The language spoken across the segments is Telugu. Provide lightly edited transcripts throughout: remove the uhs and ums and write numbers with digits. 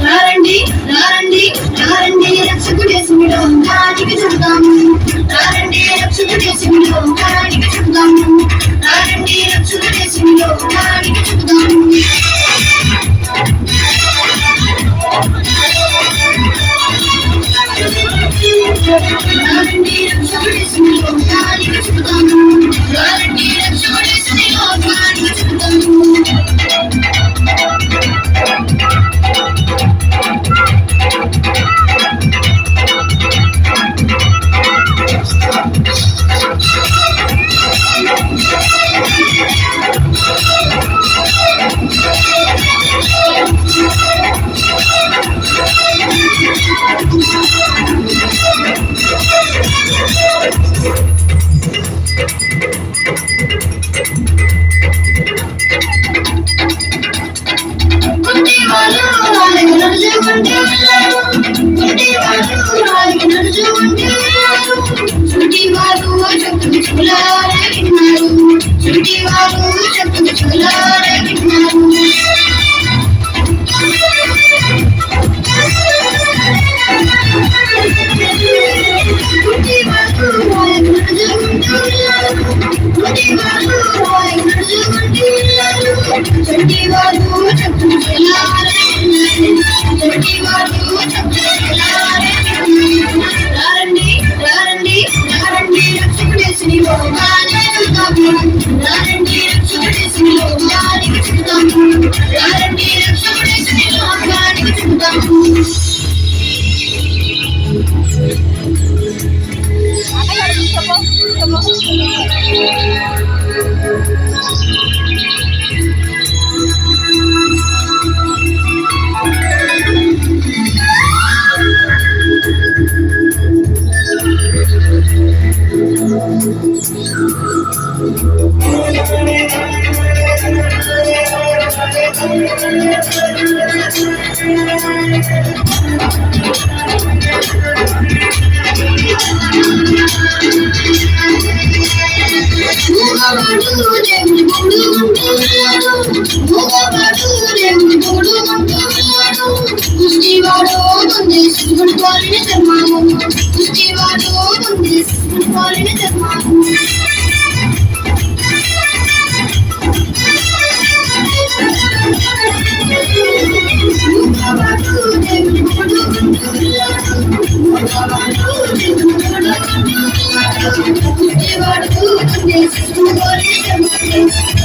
రారండి రారండి రారండి రక్షకుడేసునిలో గానికి చెబుతాము. రారండి రక్షకుడేసునిలో గానికి చెబుతాము. రారండి రక్షకుడేసునిలో గానికి చెబుతాము. రారండి రక్షకుడేసునిలో గానికి చెబుతాము. రారండి రక్షకుడేసునిలో గానికి చెబుతాము. రారండి రారండి రారండి రక్షకుడేసునిలో గానికి చెబుతాము. రారండి రక్షకుడేసునిలో గానికి చెబుతాము. రారండి రక్షకుడేసునిలో గానికి చెబుతాము. రారండి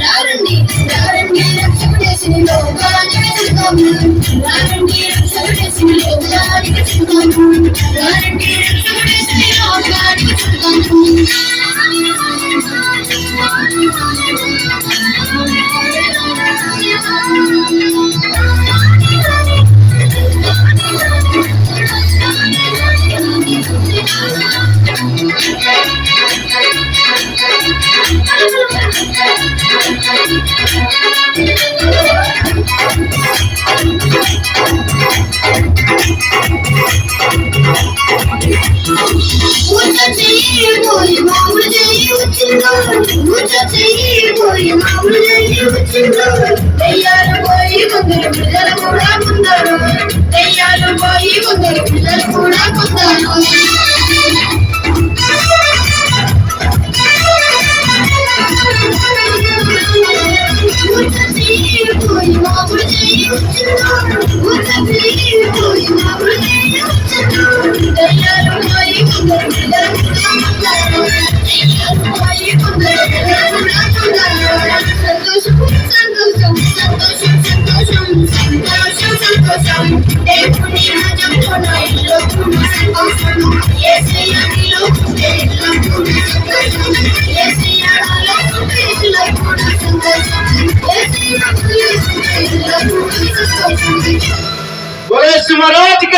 రారండి రారండి రక్షకుడేసునిలో గానికి చెబుతాము. రారండి రక్షకుడేసునిలో గానికి చెబుతాము. రారండి రక్షకుడేసునిలో గానికి చెబుతాము. దెయ్యాలు పోయి కొందరు పిల్లలు కూడా పొందారు. దెయ్యాలు పోయి కొందరు పిల్లలు కూడా పొందారు. పోయి మామూలు చేయి దెయ్యాలు పోయి కొందరు పిల్లలు కూడా పొందారు. దెయ్యాలు పోయి కొందరు పిల్లలు కూడా పొందారు. సంతోషం సంతోషం సంతోషం సంతోషం సంతోషం సంతోషం దేవుని రాజ్యంలో ఎల్లప్పుడూ సంతోషం. యేసయ్యలో ఎల్లప్పుడూ సంతోషం. యేసయ్యలో ఎల్లప్పుడూ సంతోషం. యేసయ్యలో ఎల్లప్పుడూ సంతోషం.